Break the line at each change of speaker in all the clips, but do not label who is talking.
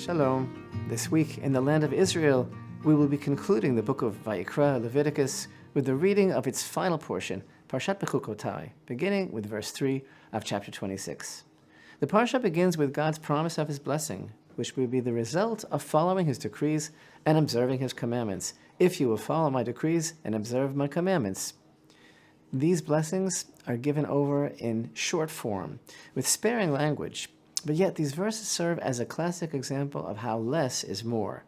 Shalom. This week in the land of Israel, we will be concluding the book of Vayikra, Leviticus, with the reading of its final portion, Parashat Bechukotei, beginning with verse 3 of chapter 26. The Parashat begins with God's promise of his blessing, which will be the result of following his decrees and observing his commandments. If you will follow my decrees and observe my commandments. These blessings are given over in short form, with sparing language, but yet these verses serve as a classic example of how less is more.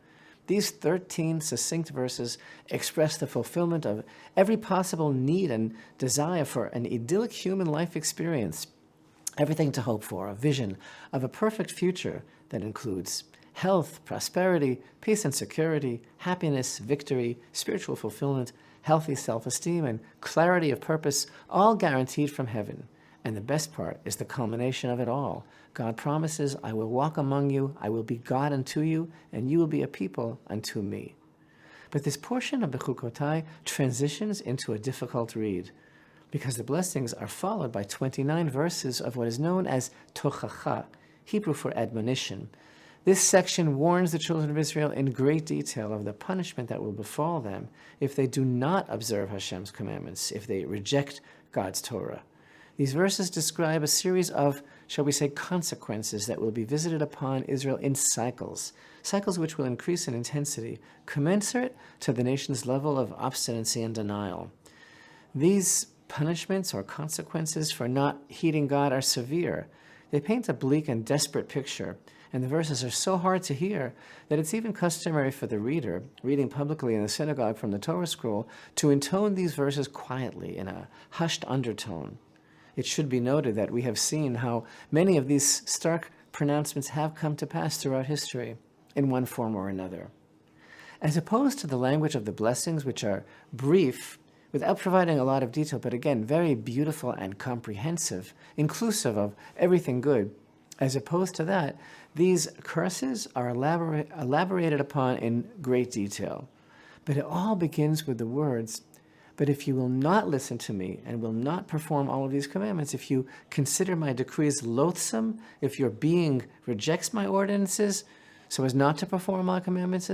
These 13 succinct verses express the fulfillment of every possible need and desire for an idyllic human life experience, everything to hope for, a vision of a perfect future that includes health, prosperity, peace and security, happiness, victory, spiritual fulfillment, healthy self-esteem, and clarity of purpose, all guaranteed from heaven. And the best part is the culmination of it all. God promises, I will walk among you, I will be God unto you, and you will be a people unto me. But this portion of Bechukotei transitions into a difficult read, because the blessings are followed by 29 verses of what is known as tochacha, Hebrew for admonition. This section warns the children of Israel in great detail of the punishment that will befall them if they do not observe Hashem's commandments, if they reject God's Torah. These verses describe a series of, shall we say, consequences that will be visited upon Israel in cycles which will increase in intensity, commensurate to the nation's level of obstinacy and denial. These punishments or consequences for not heeding God are severe. They paint a bleak and desperate picture, and the verses are so hard to hear that it's even customary for the reader, reading publicly in the synagogue from the Torah scroll, to intone these verses quietly in a hushed undertone. It should be noted that we have seen how many of these stark pronouncements have come to pass throughout history, in one form or another. As opposed to the language of the blessings, which are brief, without providing a lot of detail, but again, very beautiful and comprehensive, inclusive of everything good, as opposed to that, these curses are elaborated upon in great detail. But it all begins with the words, but if you will not listen to me and will not perform all of these commandments, if you consider my decrees loathsome, if your being rejects my ordinances, so as not to perform all my commandments,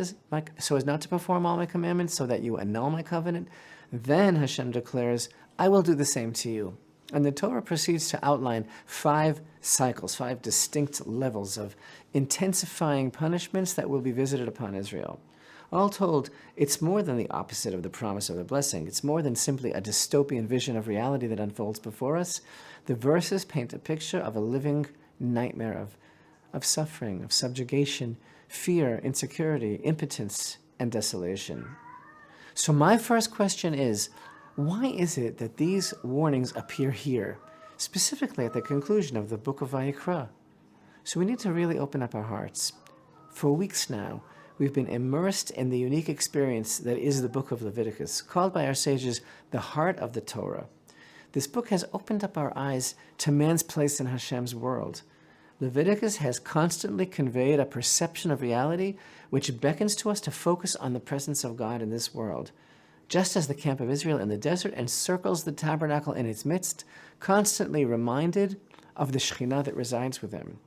so that you annul my covenant, then Hashem declares, I will do the same to you. And the Torah proceeds to outline 5 cycles, 5 distinct levels of intensifying punishments that will be visited upon Israel. All told, it's more than the opposite of the promise of the blessing. It's more than simply a dystopian vision of reality that unfolds before us. The verses paint a picture of a living nightmare of suffering, of subjugation, fear, insecurity, impotence, and desolation. So my first question is, why is it that these warnings appear here, specifically at the conclusion of the book of Vayikra? So we need to really open up our hearts. For weeks now, we've been immersed in the unique experience that is the book of Leviticus, called by our sages the heart of the Torah. This book has opened up our eyes to man's place in Hashem's world. Leviticus has constantly conveyed a perception of reality which beckons to us to focus on the presence of God in this world. Just as the camp of Israel in the desert encircles the tabernacle in its midst, constantly reminded of the Shekhinah that resides with him.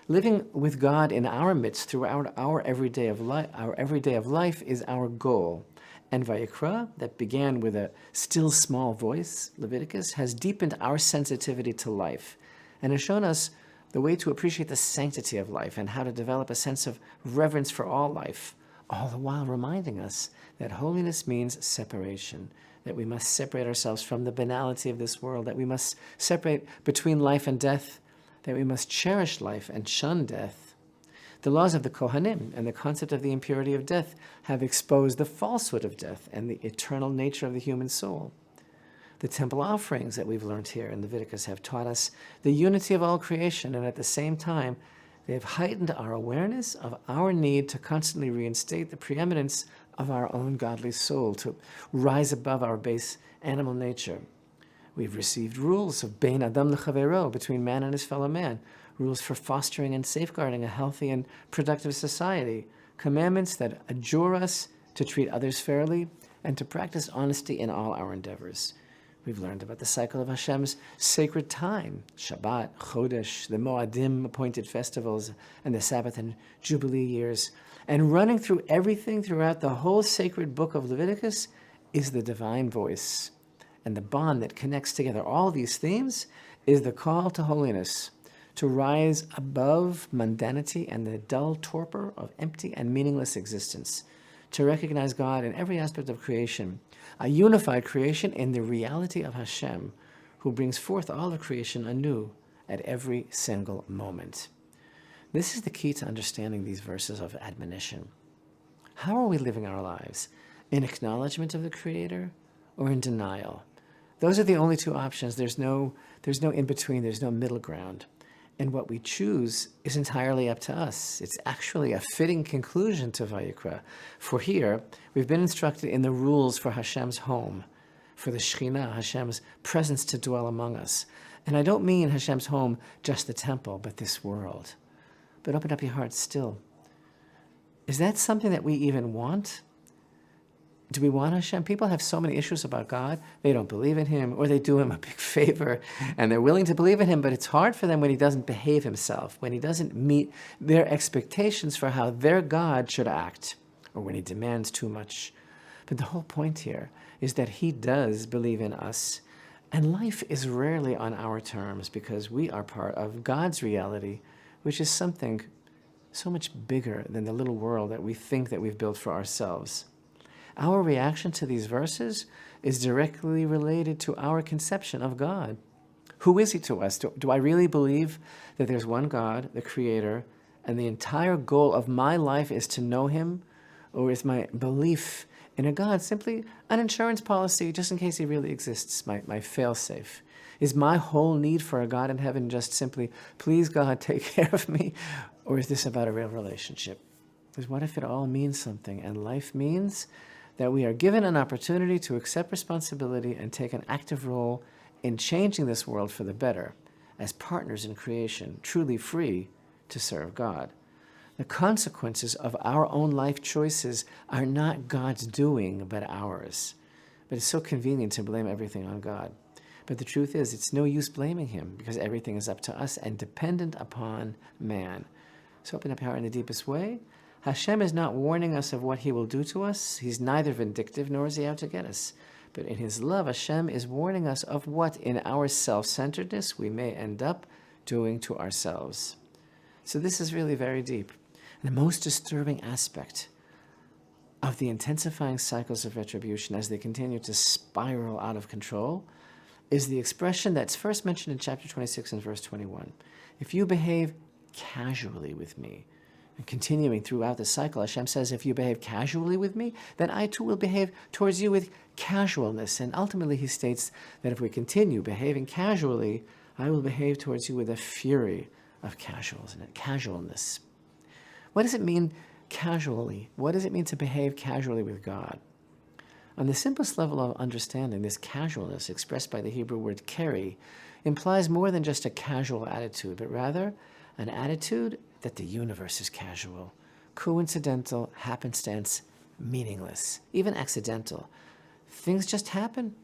Living with God in our midst throughout our everyday of life is our goal. And Vayikra, that began with a still small voice, Leviticus, has deepened our sensitivity to life and has shown us the way to appreciate the sanctity of life and how to develop a sense of reverence for all life, all the while reminding us that holiness means separation, that we must separate ourselves from the banality of this world, that we must separate between life and death, that we must cherish life and shun death. The laws of the Kohanim and the concept of the impurity of death have exposed the falsehood of death and the eternal nature of the human soul. The temple offerings that we've learned here in Leviticus have taught us the unity of all creation, and at the same time, they have heightened our awareness of our need to constantly reinstate the preeminence of our own godly soul, to rise above our base animal nature. We've received rules of bein adam lechavero, between man and his fellow man, rules for fostering and safeguarding a healthy and productive society, commandments that adjure us to treat others fairly and to practice honesty in all our endeavors. We've learned about the cycle of Hashem's sacred time, Shabbat, Chodesh, the Moadim appointed festivals, and the Sabbath and Jubilee years. And running through everything throughout the whole sacred book of Leviticus is the divine voice. And the bond that connects together all these themes is the call to holiness, to rise above mundanity and the dull torpor of empty and meaningless existence, to recognize God in every aspect of creation, a unified creation in the reality of Hashem, who brings forth all of creation anew at every single moment. This is the key to understanding these verses of admonition. How are we living our lives? In acknowledgement of the Creator or in denial? Those are the only two options. There's no in-between, there's no middle ground. And what we choose is entirely up to us. It's actually a fitting conclusion to Vayikra. For here, we've been instructed in the rules for Hashem's home, for the Shekhinah, Hashem's presence to dwell among us. And I don't mean Hashem's home, just the temple, but this world. But open up your heart still. Is that something that we even want? Do we want Hashem? People have so many issues about God. They don't believe in Him, or they do Him a big favor, and they're willing to believe in Him, but it's hard for them when He doesn't behave Himself, when He doesn't meet their expectations for how their God should act, or when He demands too much. But the whole point here is that He does believe in us, and life is rarely on our terms because we are part of God's reality, which is something so much bigger than the little world that we think that we've built for ourselves. Our reaction to these verses is directly related to our conception of God. Who is He to us? Do I really believe that there's one God, the Creator, and the entire goal of my life is to know Him? Or is my belief in a God simply an insurance policy just in case He really exists, my fail-safe? Is my whole need for a God in heaven just simply, please God, take care of me? Or is this about a real relationship? Because what if it all means something, and life means that we are given an opportunity to accept responsibility and take an active role in changing this world for the better, as partners in creation, truly free to serve God. The consequences of our own life choices are not God's doing, but ours. But it's so convenient to blame everything on God. But the truth is, it's no use blaming Him, because everything is up to us and dependent upon man. So open up your heart in the deepest way. Hashem is not warning us of what He will do to us. He's neither vindictive nor is He out to get us. But in His love, Hashem is warning us of what in our self-centeredness we may end up doing to ourselves. So this is really very deep. And the most disturbing aspect of the intensifying cycles of retribution as they continue to spiral out of control is the expression that's first mentioned in chapter 26 and verse 21. If you behave casually with me, and continuing throughout the cycle, Hashem says, if you behave casually with me, then I too will behave towards you with casualness. And ultimately He states that if we continue behaving casually, I will behave towards you with a fury of casualness. What does it mean casually? What does it mean to behave casually with God? On the simplest level of understanding, this casualness expressed by the Hebrew word keri implies more than just a casual attitude, but rather an attitude that the universe is casual, coincidental, happenstance, meaningless, even accidental. Things just happen.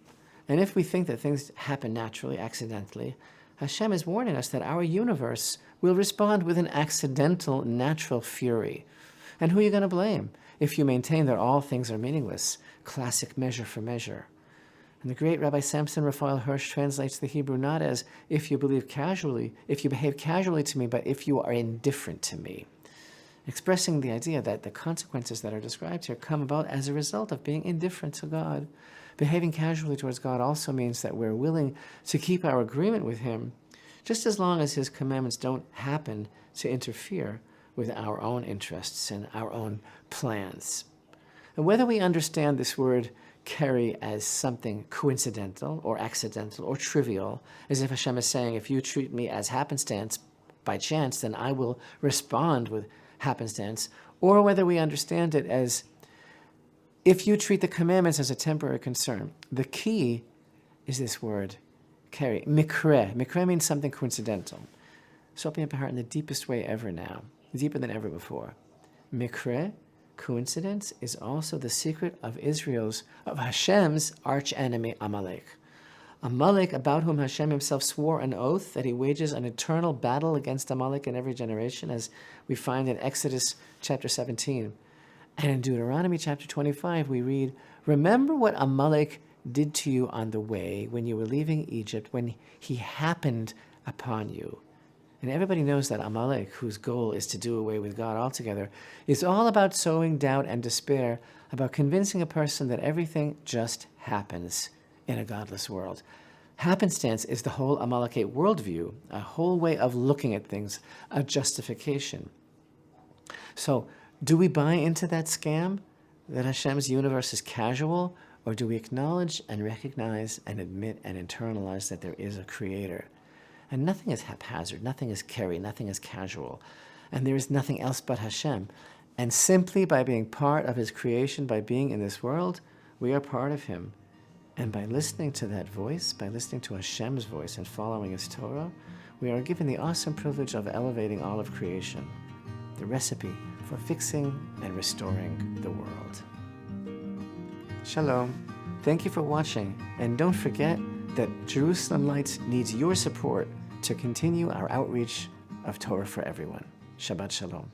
And if we think that things happen naturally, accidentally, Hashem is warning us that our universe will respond with an accidental, natural fury. And who are you going to blame if you maintain that all things are meaningless? Classic measure for measure. And the great Rabbi Samson Raphael Hirsch translates the Hebrew not as if you behave casually to me, but if you are indifferent to me, expressing the idea that the consequences that are described here come about as a result of being indifferent to God. Behaving casually towards God also means that we're willing to keep our agreement with Him, just as long as His commandments don't happen to interfere with our own interests and our own plans. And whether we understand this word keri as something coincidental or accidental or trivial, as if Hashem is saying, if you treat me as happenstance by chance, then I will respond with happenstance, or whether we understand it as if you treat the commandments as a temporary concern. The key is this word, keri, mikre. Mikre means something coincidental. So open up your heart in the deepest way ever now, deeper than ever before. Mikre, coincidence, is also the secret of Hashem's archenemy Amalek. Amalek, about whom Hashem himself swore an oath that he wages an eternal battle against Amalek in every generation, as we find in Exodus chapter 17. And in Deuteronomy chapter 25, we read, "Remember what Amalek did to you on the way when you were leaving Egypt, when he happened upon you." And everybody knows that Amalek, whose goal is to do away with God altogether, is all about sowing doubt and despair, about convincing a person that everything just happens in a godless world. Happenstance is the whole Amalekite worldview, a whole way of looking at things, a justification. So, do we buy into that scam, that Hashem's universe is casual, or do we acknowledge and recognize and admit and internalize that there is a creator? And nothing is haphazard, nothing is carry, nothing is casual, and there is nothing else but Hashem. And simply by being part of his creation, by being in this world, we are part of him. And by listening to that voice, by listening to Hashem's voice and following his Torah, we are given the awesome privilege of elevating all of creation, the recipe for fixing and restoring the world. Shalom. Thank you for watching, and don't forget that Jerusalem Lights needs your support to continue our outreach of Torah for everyone. Shabbat Shalom.